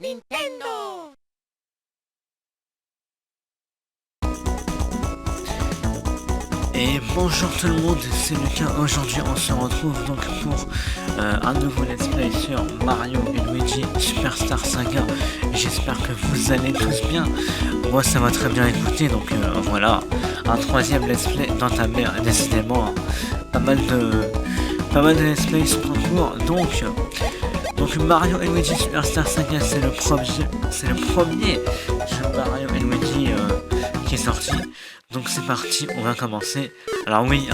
Nintendo. Et bonjour tout le monde, c'est Lucas. Aujourd'hui on se retrouve donc pour un nouveau let's play sur Mario et Luigi Superstar Saga. J'espère que vous allez tous bien. Moi ça va très bien écouter, donc voilà, un troisième let's play dans ta mère. Décidément, pas mal de let's play sont en cours. Donc Mario et Luigi Superstar Saga, c'est le premier jeu Mario et Luigi qui est sorti. Donc c'est parti, on va commencer. Alors oui,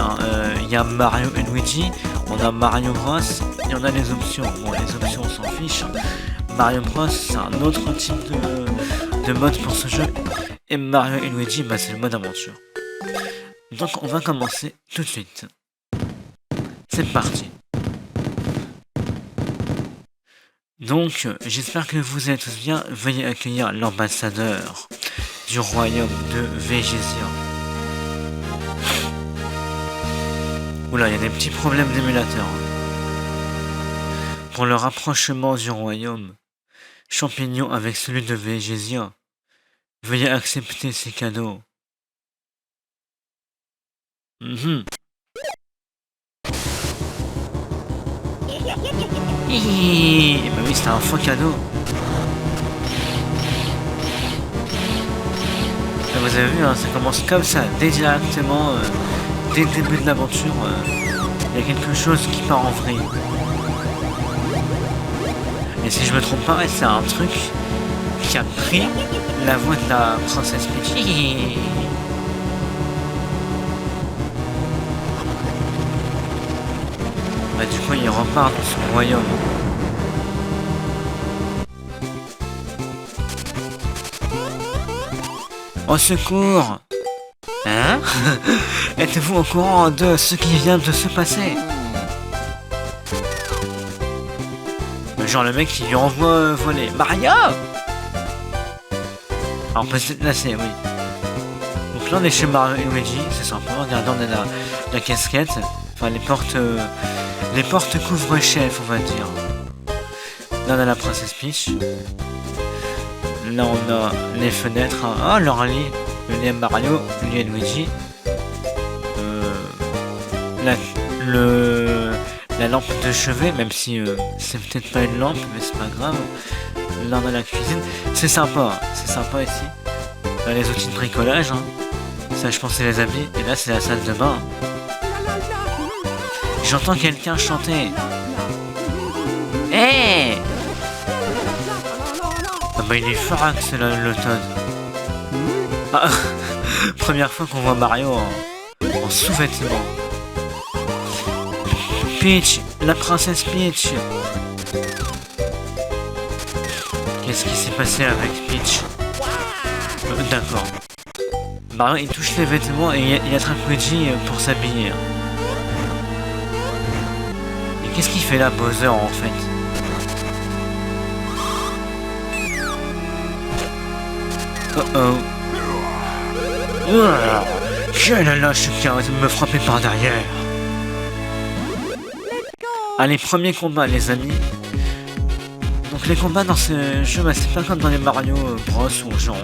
il y a Mario et Luigi, on a Mario Bros, et on a les options. Bon, les options on s'en fiche. Mario Bros, c'est un autre type de mode pour ce jeu. Et Mario et Luigi, bah, c'est le mode aventure. Donc on va commencer tout de suite. C'est parti. Donc, j'espère que vous allez tous bien. Veuillez accueillir l'ambassadeur du royaume de Végésia. Oula, il y a des petits problèmes d'émulateur. Pour le rapprochement du royaume champignon avec celui de Végésia, veuillez accepter ces cadeaux. Bah oui, c'était un faux cadeau. Et vous avez vu, hein, ça commence comme ça, directement, dès le début de l'aventure, il y a quelque chose qui part en vrille. Et si je me trompe pas, c'est un truc qui a pris la voix de la princesse Peach. Bah du coup, il repart de son royaume. Au secours! Hein? Êtes-vous au courant de ce qui vient de se passer? Genre le mec qui lui envoie voler. Mario! Alors peut-être là c'est oui. Donc là on est chez Mario et Luigi, c'est sympa. Regardez, on a la casquette. Enfin les portes couvre-chef on va dire. Là on a la princesse Peach. Là on a les fenêtres. Ah leur lit. Le lit à Mario, le lit à Luigi. La lampe de chevet, même si c'est peut-être pas une lampe, mais c'est pas grave. Là on a la cuisine. C'est sympa ici. Là, les outils de bricolage. Hein. Ça je pense c'est les habits. Et là c'est la salle de bain. J'entends quelqu'un chanter. Hey! Ah bah il est farax là le Toad. Ah, première fois qu'on voit Mario en sous-vêtements. Peach, la princesse Peach. Qu'est-ce qui s'est passé avec Peach? D'accord. Mario il touche les vêtements et il attrape Luigi pour s'habiller. Et qu'est-ce qu'il fait là Bowser en fait? Oh oh. Quel lâche qui a me frapper par derrière. Allez, premier combat les amis. Donc les combats dans ce jeu, bah, c'est pas comme dans les Mario Bros où genre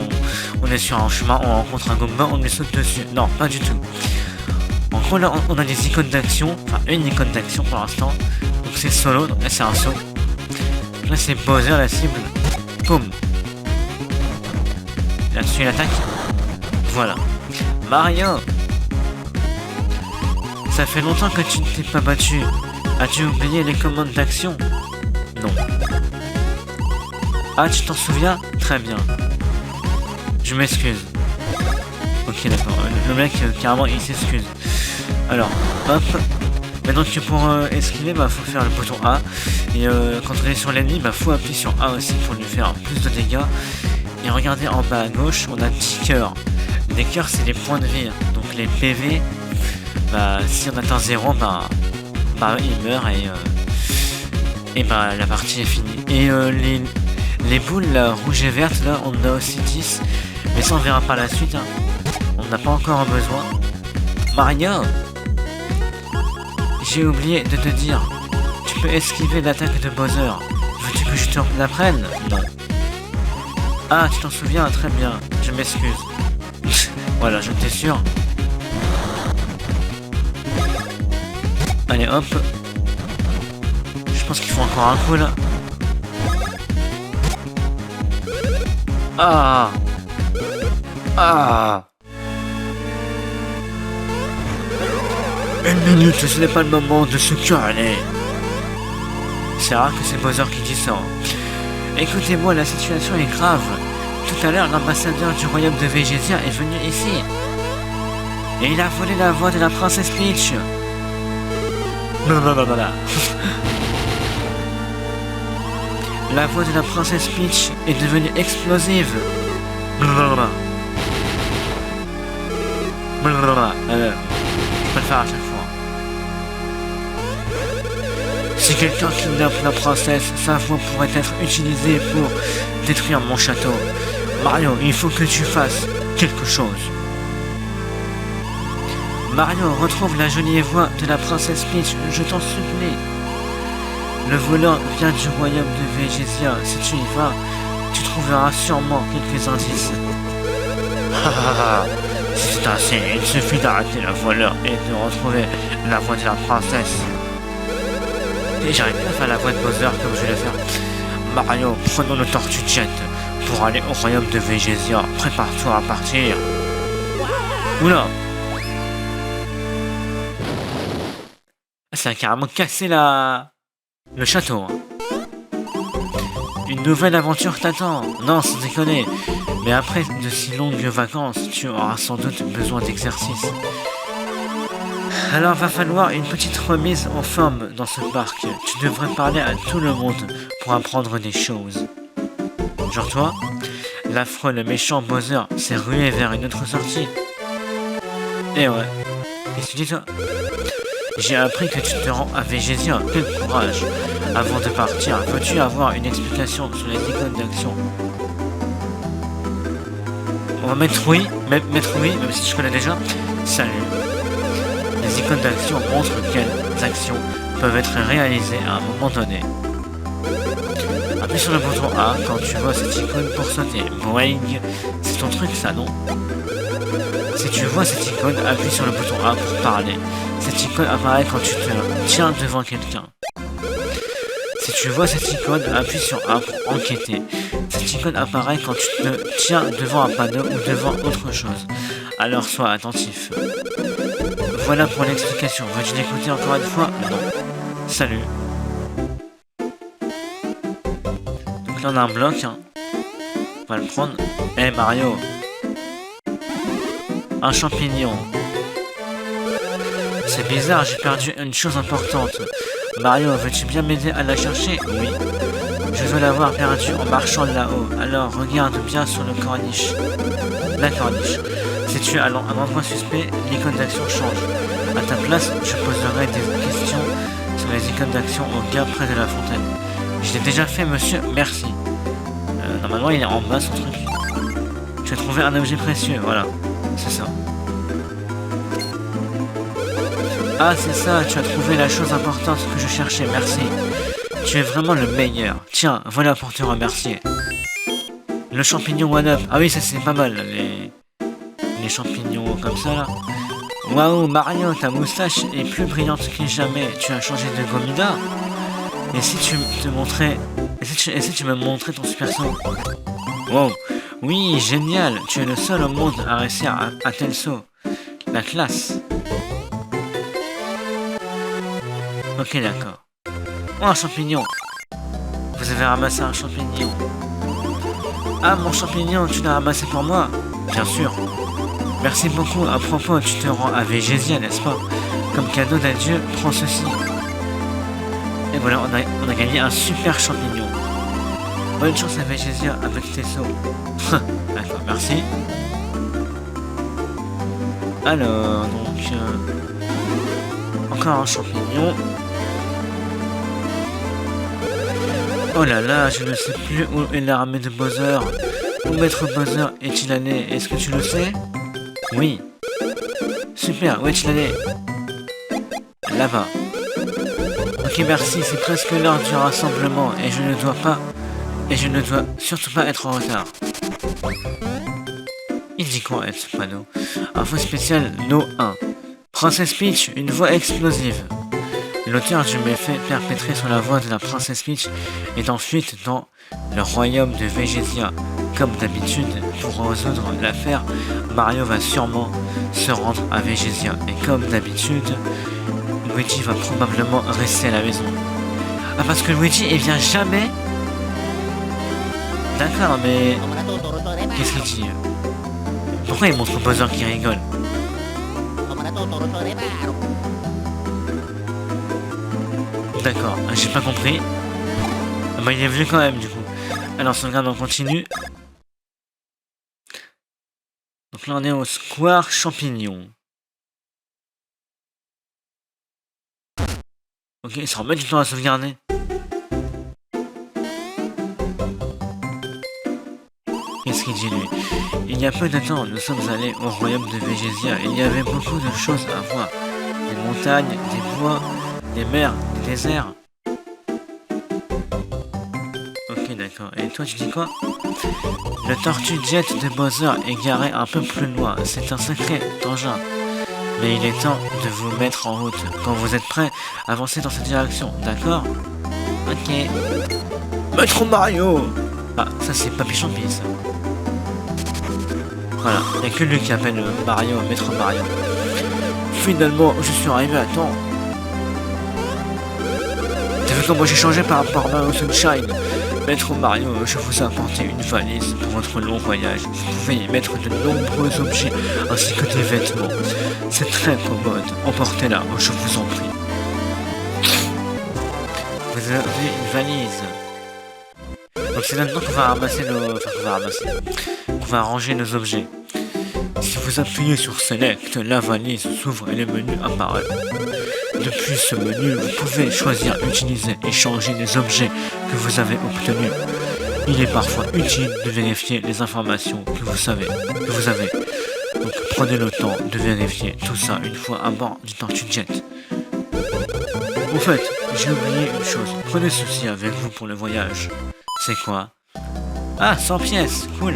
on est sur un chemin, on rencontre un combat, on lui saute dessus. Non, pas du tout. En gros là on a des icônes d'action, enfin une icône d'action pour l'instant. Donc c'est solo, donc là c'est un saut. Donc là c'est Bowser la cible. Boum. Là-dessus il attaque. Voilà. Mario, ça fait longtemps que tu ne t'es pas battu. As-tu oublié les commandes d'action? Non. Ah, tu t'en souviens? Très bien. Je m'excuse. Ok, d'accord. Le mec, carrément, il s'excuse. Alors, hop. Mais donc, pour esquiver, bah, faut faire le bouton A. Et quand on est sur l'ennemi, bah, faut appuyer sur A aussi pour lui faire plus de dégâts. Et regardez en bas à gauche, on a 10 cœurs. Les cœurs, c'est les points de vie. Donc, les PV, bah, si on atteint 0, bah, il meurt et bah la partie est finie. Et les boules là, rouges et vertes là on en a aussi 10. Mais ça on verra par la suite hein. On n'a pas encore besoin. Mario, j'ai oublié de te dire, tu peux esquiver l'attaque de Bowser. Veux-tu que je te l'apprenne? Non. Ah, tu t'en souviens, très bien, je m'excuse. Voilà, je t'ai sûr. Allez, hop. Je pense qu'il faut encore un coup, là. Ah. Ah. Une minute, ce n'est pas le moment de se calmer. C'est rare que c'est Bowser qui dit ça. Écoutez-moi, la situation est grave. Tout à l'heure, l'ambassadeur du royaume de Végésia est venu ici. Et il a volé la voix de la princesse Peach. Non. La voix de la princesse Peach est devenue explosive. Je peux le faire à chaque fois. Si quelqu'un kidnappe la princesse, sa voix pourrait être utilisée pour détruire mon château. Mario, il faut que tu fasses quelque chose. Mario, retrouve la jolie voix de la princesse Peach, je t'en supplie. Le voleur vient du royaume de Végésia. Si tu y vas, tu trouveras sûrement quelques indices. Si c'est ainsi, il suffit d'arrêter le voleur et de retrouver la voix de la princesse. Et j'arrive pas à faire la voix de Bowser comme je vais le faire. Mario, prenons le Tortue Jet pour aller au royaume de Végésia. Prépare-toi à partir. Oula! Ça a carrément cassé le château. Une nouvelle aventure t'attend. Non, sans déconner. Mais après de si longues vacances, tu auras sans doute besoin d'exercice. Alors va falloir une petite remise en forme dans ce parc. Tu devrais parler à tout le monde pour apprendre des choses. Genre toi, l'affreux, le méchant Bowser s'est rué vers une autre sortie. Et ouais. Qu'est-ce que tu dis toi? J'ai appris que tu te rends à Végésia. Quel courage. Avant de partir, veux-tu avoir une explication sur les icônes d'action? On va mettre oui, même si je connais déjà. Salut. Les icônes d'action montrent quelles actions peuvent être réalisées à un moment donné. Appuie sur le bouton A quand tu vois cette icône pour sauter. Boing, c'est ton truc ça, non? Si tu vois cette icône, appuie sur le bouton A pour parler. Cette icône apparaît quand tu te tiens devant quelqu'un. Si tu vois cette icône, appuie sur A pour enquêter. Cette icône apparaît quand tu te tiens devant un panneau ou devant autre chose. Alors sois attentif. Voilà pour l'explication. Veux-tu l'écouter encore une fois? Non. Salut. Donc là on a un bloc. Hein. On va le prendre. Eh Mario. Un champignon. C'est bizarre, j'ai perdu une chose importante. Mario, veux-tu bien m'aider à la chercher? Oui. Je dois l'avoir perdue en marchant là-haut. Alors regarde bien sur le corniche. La corniche. Si tu es à un endroit suspect, l'icône d'action change. À ta place, je poserai des questions sur les icônes d'action au gars près de la fontaine. Je l'ai déjà fait, monsieur, merci. Normalement, il est en bas, son truc. Tu as trouvé un objet précieux, voilà. C'est ça. Ah, c'est ça, tu as trouvé la chose importante que je cherchais, merci. Tu es vraiment le meilleur. Tiens, voilà pour te remercier. Le champignon one-up. Ah oui, ça c'est pas mal, les champignons comme ça, là. Waouh, Mario, ta moustache est plus brillante que jamais. Tu as changé de Gomida. Et si tu te montrais... Et si tu me montrais ton super saut? Wow. Oui, génial. Tu es le seul au monde à réussir à tel saut. La classe. Ok, d'accord. Oh, un champignon. Vous avez ramassé un champignon. Ah, mon champignon, tu l'as ramassé pour moi? Bien sûr. Merci beaucoup. À propos, tu te rends à Végésia, n'est-ce pas? Comme cadeau d'adieu, prends ceci. Et voilà, on a gagné un super champignon. Bonne chance à Végésia avec tes sauts. D'accord, merci. Alors, donc... encore un champignon. Oh là là, je ne sais plus où est l'armée de Bowser. Où Maître Bowser est-il allé? Est-ce que tu le sais? Oui. Super, où est-il allé? Là-bas. Ok, merci, c'est presque l'heure du rassemblement et je ne dois surtout pas être en retard. Il dit quoi, ce panneau? Info spéciale No 1. Princess Peach, une voix explosive. L'auteur du méfait perpétré sur la voix de la princesse Peach est en fuite dans le royaume de Végésia. Comme d'habitude, pour résoudre l'affaire, Mario va sûrement se rendre à Végésia. Et comme d'habitude, Luigi va probablement rester à la maison. Ah, parce que Luigi, il vient jamais? D'accord, mais... Qu'est-ce qu'il dit? Pourquoi il montre Bowser qui rigole? D'accord, j'ai pas compris. Ah bah il est venu quand même du coup. Alors sauvegarde, on continue. Donc là on est au Square Champignon. Ok, ça remet du temps à sauvegarder. Qu'est-ce qu'il dit lui? Il y a peu de temps, nous sommes allés au royaume de Végésia. Il y avait beaucoup de choses à voir. Des montagnes, des bois, des mers, des déserts. Ok, d'accord. Et toi, tu dis quoi? Le tortue jet de Bowser est garé un peu plus loin. C'est un sacré engin. Mais il est temps de vous mettre en route. Quand vous êtes prêts, avancez dans cette direction. D'accord? Ok. Maître Mario! Ah, ça c'est Papy Champi, ça. Voilà, il n'y a que lui qui appelle Mario Maître Mario. Finalement, je suis arrivé à temps. T'as vu comment j'ai changé par rapport à Mario Sunshine? Maître Mario, je vous ai apporté une valise pour votre long voyage. Vous pouvez y mettre de nombreux objets ainsi que des vêtements. C'est très commode. Emportez-la, je vous en prie. Vous avez une valise. Donc c'est maintenant qu'on va ramasser nos... Enfin, qu'on va ranger nos objets. Si vous appuyez sur Select, la valise s'ouvre et le menu apparaît. Depuis ce menu, vous pouvez choisir utiliser et changer les objets que vous avez obtenus. Il est parfois utile de vérifier les informations que vous avez. Donc prenez le temps de vérifier tout ça une fois à bord du Tortue Jet. Au fait, j'ai oublié une chose. Prenez ceci avec vous pour le voyage. C'est quoi? Ah, 100 pièces, cool.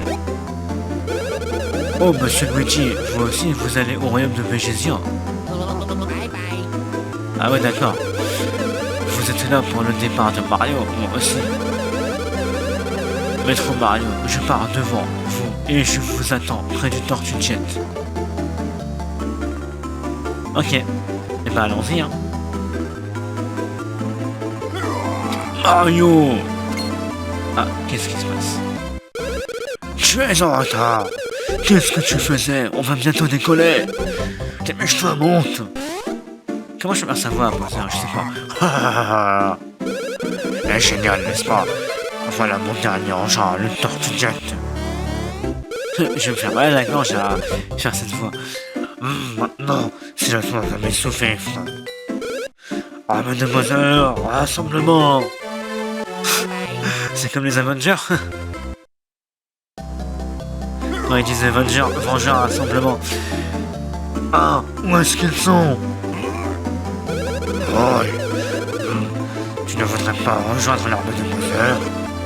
Oh, monsieur Luigi, vous aussi, vous allez au royaume de Végésia. Ah ouais, d'accord. Vous êtes là pour le départ de Mario, moi aussi. Maître Mario, je pars devant vous et je vous attends près du Tortue Jet. Ok. Et bah allons-y, hein. Mario! Ah, qu'est-ce qui se passe? Tu es en retard. Qu'est-ce que tu faisais? On va bientôt décoller. Dépêche-toi, monte. Comment je peux faire savoir, Bowser? Je sais pas. C'est génial, n'est-ce pas? Voilà mon dernier engin, le Tortue Jet. Je vais me faire mal à la gorge à faire cette voix. Maintenant, c'est le temps de m'essouffler. Arme de Bowser, rassemblement. C'est comme les Avengers. Non, ils disent Avengers, Vengeurs, rassemblement. Ah, où est-ce qu'ils sont? Oh, tu ne voudrais pas rejoindre l'arme de Bowser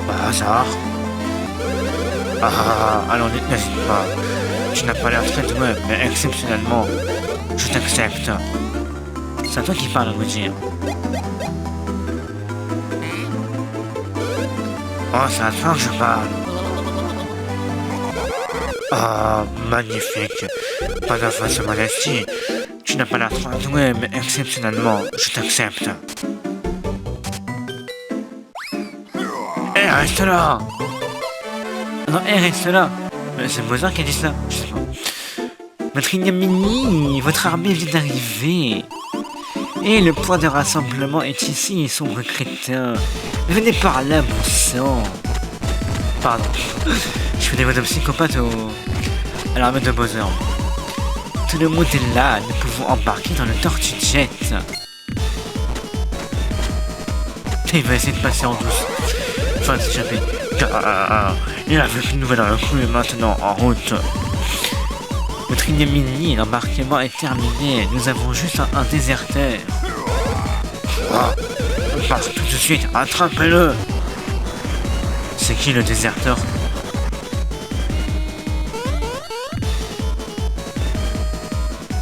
par hasard? Ah, alors n'hésite pas. Tu n'as pas l'air très doué, mais exceptionnellement, je t'accepte. C'est à toi qui parle, Luigi. Oh, c'est à toi que je parle. Ah, magnifique. Pas de fausse modestie. Tu n'as pas l'air trop doué, mais exceptionnellement, je t'accepte. Reste là! Non, reste là! Mais c'est Bowser qui a dit ça, je sais pas. Maître Ignamini, votre armée vient d'arriver. Et le point de rassemblement est ici, sombre crétin. Venez par là, bon sang. Pardon. Je fais des voix de psychopathe à l'armée de Bowser. Tout le monde est là, nous pouvons embarquer dans le Tortue Jet. Il va essayer de passer en douce. Enfin, de s'échapper. Il a vu une nouvelle recrue et maintenant en route. Notre ignominie, l'embarquement est terminé. Nous avons juste un déserteur. On part tout de suite, attrapez-le. C'est qui le déserteur?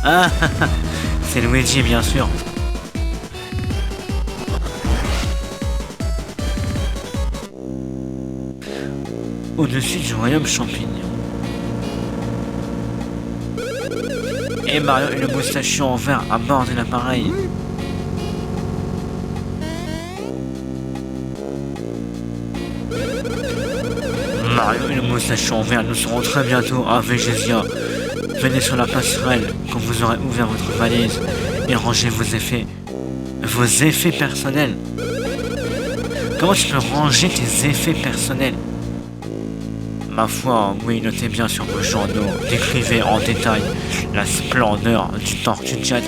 Ah, c'est Luigi, bien sûr. Au-dessus du royaume champignon. Et Mario et le moustachu en vert à bord de l'appareil. Mario et le moustachu en vert, nous serons très bientôt à Végésia. Venez sur la passerelle quand vous aurez ouvert votre valise et rangez vos effets. Vos effets personnels. Comment tu peux ranger tes effets personnels? Ma foi, oui, notez bien sur vos journaux, décrivez en détail la splendeur du Tortue Jet.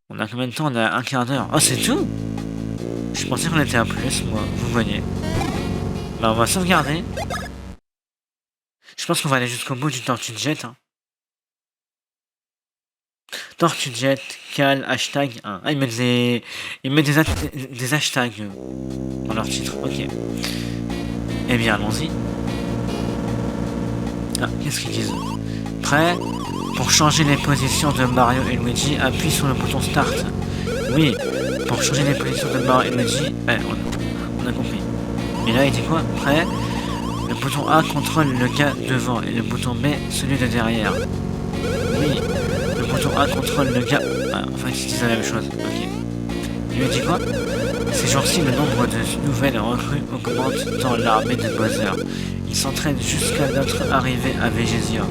On a combien de temps? On a un quart d'heure. Oh, c'est tout? Je pensais qu'on était à plus, moi, vous voyez. Bah, on va sauvegarder. Je pense qu'on va aller jusqu'au bout du Tortue Jet. Hein. Tortue Jet, cal, hashtag 1. Ah, ils mettent des hashtags dans leur titre. Ok. Eh bien, allons-y. Ah, qu'est-ce qu'ils disent? Prêt? Pour changer les positions de Mario et Luigi, appuie sur le bouton Start. Oui, pour changer les positions de Mario et Luigi, on a compris. Et là, il dit quoi? Prêt? Le bouton A contrôle le gars devant et le bouton B celui de derrière. Oui, le bouton A contrôle le gars... Ah, enfin, ils disent la même chose. Ok. Il lui dit quoi? Ces jours-ci, le nombre de nouvelles recrues augmente dans l'armée de Bowser. Ils s'entraînent jusqu'à notre arrivée à Végésia.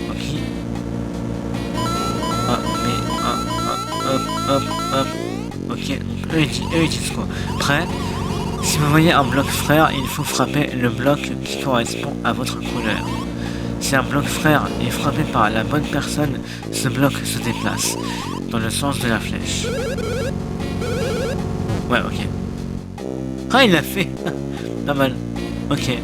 Ok. Ah, mais... hop. Ok, donc eux ils disent quoi? Prêt? Si vous voyez un bloc frère, il faut frapper le bloc qui correspond à votre couleur. Si un bloc frère est frappé par la bonne personne, ce bloc se déplace dans le sens de la flèche. Ouais, ok. Ah, il l'a fait. Pas mal. Ok.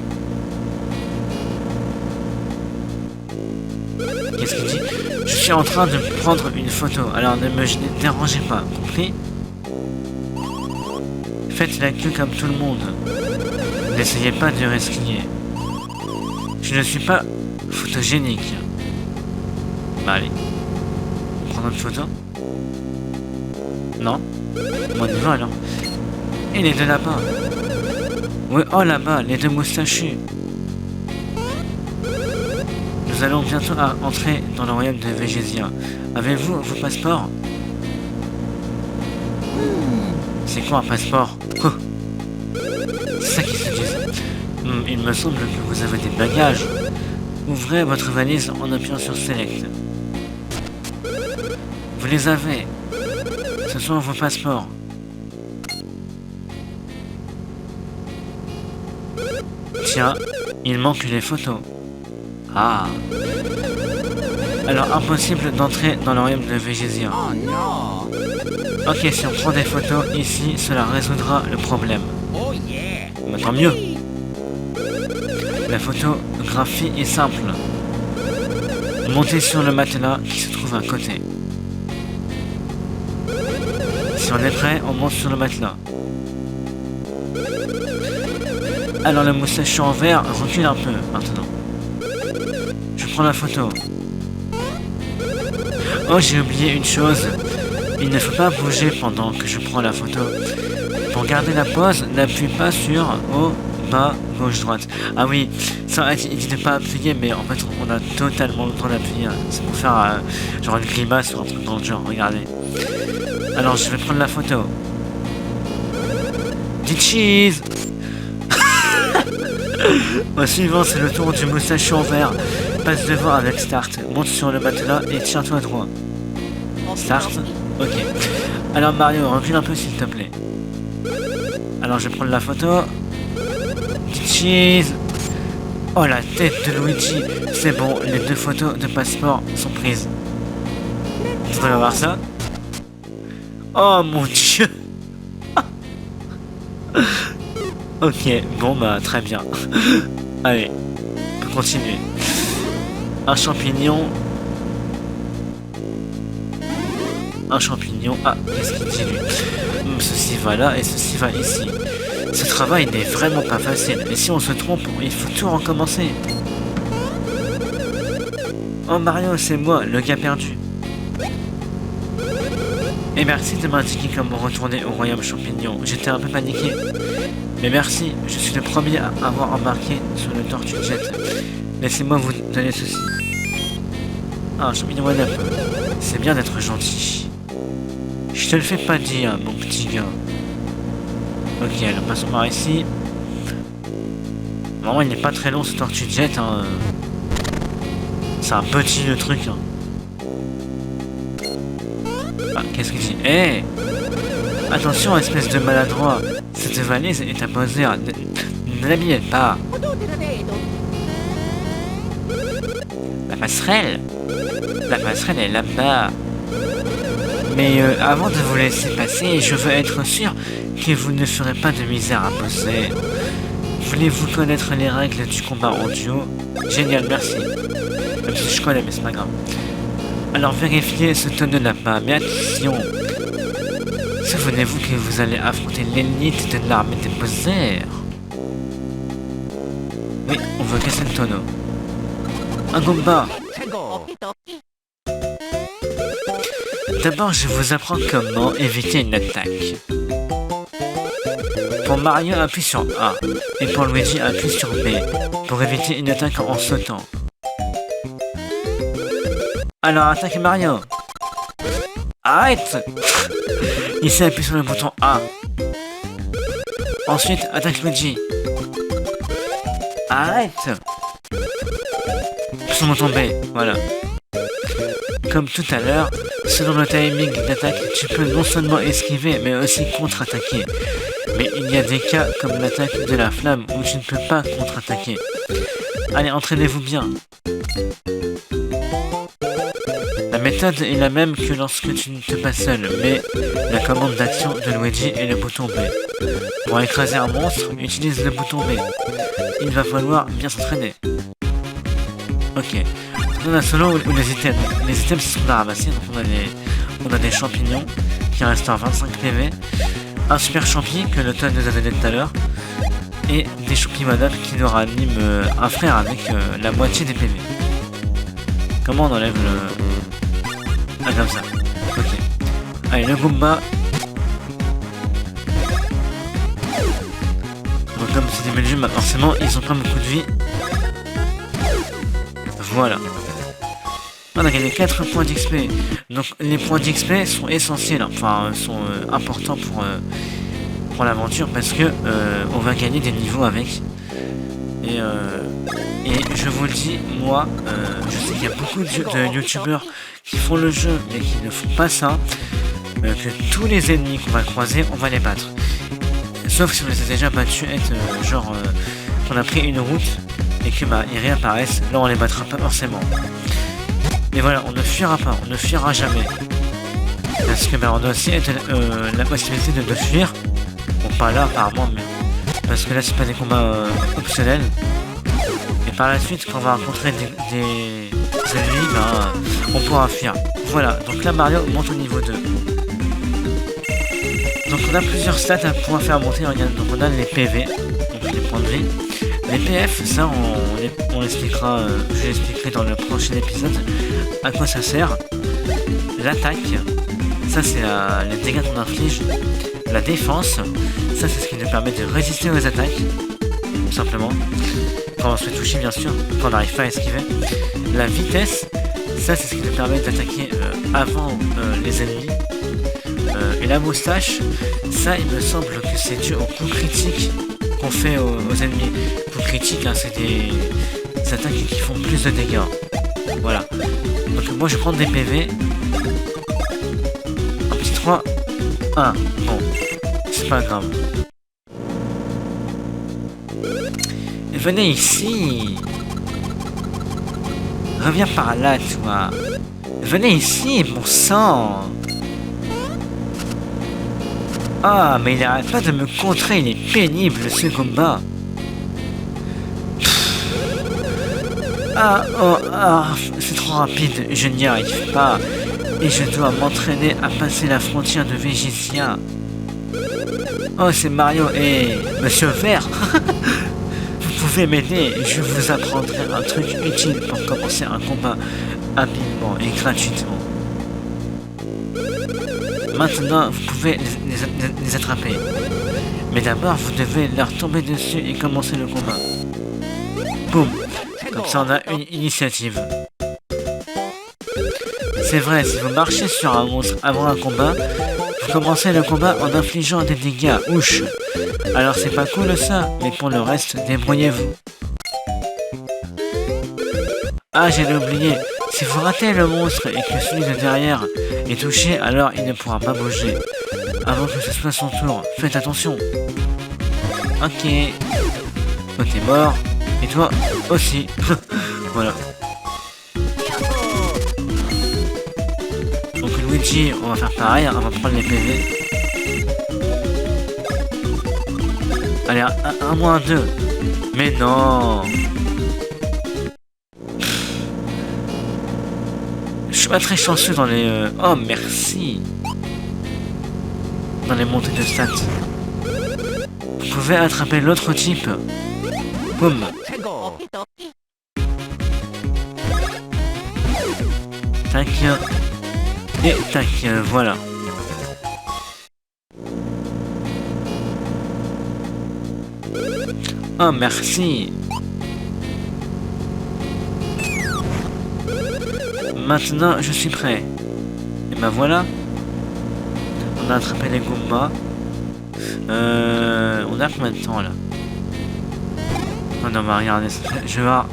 Qu'est-ce qu'il dit? Je suis en train de prendre une photo, alors ne me dérangez pas, compris? Faites la queue comme tout le monde. N'essayez pas de resquiller. Je ne suis pas photogénique. Bah allez. On prend notre photo? Non? Bon, on y va alors. Et les deux là-bas. Oui, oh là-bas, les deux moustachus. Nous allons bientôt entrer dans le royaume de Végésia. Avez-vous vos passeports? C'est quoi un passeport? Oh. C'est ça qu'ils se disent. Il me semble que vous avez des bagages. Ouvrez votre valise en appuyant sur Select. Vous les avez. Ce sont vos passeports. Tiens, il manque les photos. Ah. Alors impossible d'entrer dans le royaume de Végésia. Oh non. Ok, si on prend des photos ici, cela résoudra le problème. Oh yeah. Mais tant mieux. La photographie est simple. Montez sur le matelas qui se trouve à côté. Si on est prêt, on monte sur le matelas. Alors le moustachu en vert recule un peu maintenant. Je prends la photo. Oh, j'ai oublié une chose. Il ne faut pas bouger pendant que je prends la photo. Pour garder la pose, n'appuie pas sur haut, bas, gauche, droite. Ah oui, ça il dit de pas appuyer, mais en fait on a totalement le droit d'appuyer. C'est pour faire genre une grimace ou un truc dans le genre, regardez. Alors je vais prendre la photo. Dit cheese. Au suivant, c'est le tour du moustachu en vert. Passe devant avec Start. Monte sur le matelas et tiens-toi droit. Start. Ok. Alors Mario, recule un peu s'il te plaît. Alors je vais prendre la photo. Cheese. Oh la tête de Luigi. C'est bon, les deux photos de passeport sont prises. Tu devrais voir ça. Oh mon dieu. Ok, bon bah très bien. Allez, on peut continuer. Un champignon. Un champignon. Ah, qu'est-ce qu'il dit lui? Ceci va là et ceci va ici. Ce travail n'est vraiment pas facile, et si on se trompe, il faut tout recommencer. Oh Mario, c'est moi, le gars perdu. Et merci de m'indiquer comment retourner au royaume champignon. J'étais un peu paniqué. Mais merci, je suis le premier à avoir embarqué sur le Tortue Jet. Laissez-moi vous donner ceci. Ah, champignon one up. C'est bien d'être gentil. Je te le fais pas dire, mon petit gars. Ok, alors passons par ici. Vraiment, il n'est pas très long ce Tortue Jet. Hein. C'est un petit le truc. Hein. Ah, qu'est-ce qu'il dit? Hé, attention, espèce de maladroit. Cette valise est apposée à... Ne l'abîmez pas. La passerelle? La passerelle est là-bas. Mais avant de vous laisser passer, je veux être sûr que vous ne ferez pas de misère à poser. Voulez-vous connaître les règles du combat en duo? Génial, merci. Même si je connais, mais c'est pas grave. Alors vérifiez ce tonneau là-bas, mais attention. Souvenez-vous que vous allez affronter l'élite de l'armée des Bowser. Oui, on veut casser le tonneau. Un Goomba. D'abord, je vous apprends comment éviter une attaque. Pour Mario, appuie sur A. Et pour Luigi, appuie sur B. Pour éviter une attaque en sautant. Alors, attaque Mario. Arrête. Ici, appuie sur le bouton A. Ensuite, attaque Luigi. Arrête. Sur le bouton B, voilà. Comme tout à l'heure, selon le timing d'attaque, tu peux non seulement esquiver, mais aussi contre-attaquer. Mais il y a des cas comme l'attaque de la flamme où tu ne peux pas contre-attaquer. Allez, entraînez-vous bien. La méthode est la même que lorsque tu ne te passes seul, mais la commande d'action de Luigi est le bouton B. Pour écraser un monstre, utilise le bouton B. Il va falloir bien s'entraîner. Ok. On a solo ou les items. Les items, c'est ce qu'on a ramassé. Donc on a des champignons qui restent à 25 PV. Un super champi que le Toad nous a donné tout à l'heure. Et des champis madame qui nous raniment un frère avec la moitié des PV. Comment on enlève le... Ah, comme ça. Ok. Allez, le Goomba. Donc comme c'est des début de jeu, forcément, ils ont pas beaucoup de vie. Voilà. On a gagné 4 points d'XP. Donc les points d'XP sont essentiels, enfin sont importants pour l'aventure parce que on va gagner des niveaux avec. Et je vous le dis, moi, je sais qu'il y a beaucoup de youtubeurs qui font le jeu mais qui ne font pas ça. Que tous les ennemis qu'on va croiser, on va les battre. Sauf si on les a déjà battus, genre qu'on a pris une route et que bah ils réapparaissent, là on les battra pas forcément. Mais voilà, on ne fuira pas, on ne fuira jamais. Parce que bah on doit aussi être la possibilité de fuir. Bon pas là apparemment, mais parce que là c'est pas des combats optionnels. Et par la suite quand on va rencontrer des ennemis, bah on pourra fuir. Voilà, donc là Mario monte au niveau 2. Donc on a plusieurs stats à pouvoir faire monter, regarde, donc on a les PV, donc les points de vie. Les PF, ça on l'expliquera, je l'expliquerai dans le prochain épisode à quoi ça sert. L'attaque, ça c'est les dégâts qu'on inflige. La défense, ça c'est ce qui nous permet de résister aux attaques, tout simplement. Quand on se fait toucher bien sûr, quand on n'arrive pas à esquiver. La vitesse, ça c'est ce qui nous permet d'attaquer avant les ennemis. Et la moustache, ça il me semble que c'est dû au coup critique qu'on fait aux ennemis. Coup critique, hein, c'est des attaques qui font plus de dégâts. Voilà. Donc moi je prends des PV. Un petit 3. 1. Bon. C'est pas grave. Et venez ici. Reviens par là, toi. Venez ici, mon sang. Ah, mais il n'arrête pas de me contrer, il est pénible ce combat. C'est trop rapide, je n'y arrive pas. Et je dois m'entraîner à passer la frontière de Végésia. Oh, c'est Mario et Monsieur Vert. Vous pouvez m'aider, je vous apprendrai un truc utile pour commencer un combat habilement et gratuitement. Maintenant, vous pouvez les attraper. Mais d'abord, vous devez leur tomber dessus et commencer le combat. Boum. Comme ça, on a une initiative. C'est vrai, si vous marchez sur un monstre avant un combat, vous commencez le combat en infligeant des dégâts. Ouch. Alors c'est pas cool ça, mais pour le reste, débrouillez-vous. Ah, j'allais oublier. Si vous ratez le monstre et que celui de derrière est touché, alors il ne pourra pas bouger. Avant que ce soit son tour, faites attention. Ok. Toi t'es mort. Et toi aussi. Voilà. Donc Luigi, on va faire pareil, on va prendre les PV. Allez, un moins 2. Mais non. Je suis pas très chanceux dans les... Oh, merci. Dans les montées de stats. Vous pouvez attraper l'autre type. Boum. Tac. Et tac, voilà. Oh, merci. Maintenant, je suis prêt. Et ben voilà. On a attrapé les Goombas. On a combien de temps là? Oh non, bah regardez, je vais voir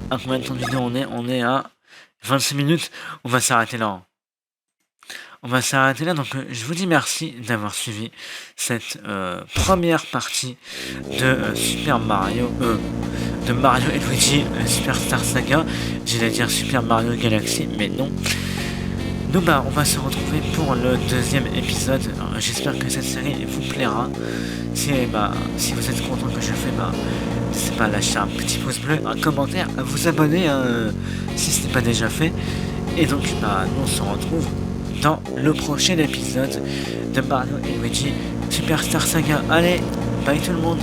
à combien de temps de vidéo on est. On est à 26 minutes. On va s'arrêter là. On va s'arrêter là, donc je vous dis merci d'avoir suivi cette première partie de Super Mario, de Mario et Luigi Superstar Saga. J'allais dire Super Mario Galaxy, mais non. Nous, bah, on va se retrouver pour le deuxième épisode. J'espère que cette série vous plaira. Si vous êtes content que je fais, n'hésitez pas à lâcher un petit pouce bleu, un commentaire, à vous abonner si ce n'est pas déjà fait. Et donc, nous on se retrouve dans le prochain épisode de Mario et Luigi Superstar Saga. Allez, bye tout le monde.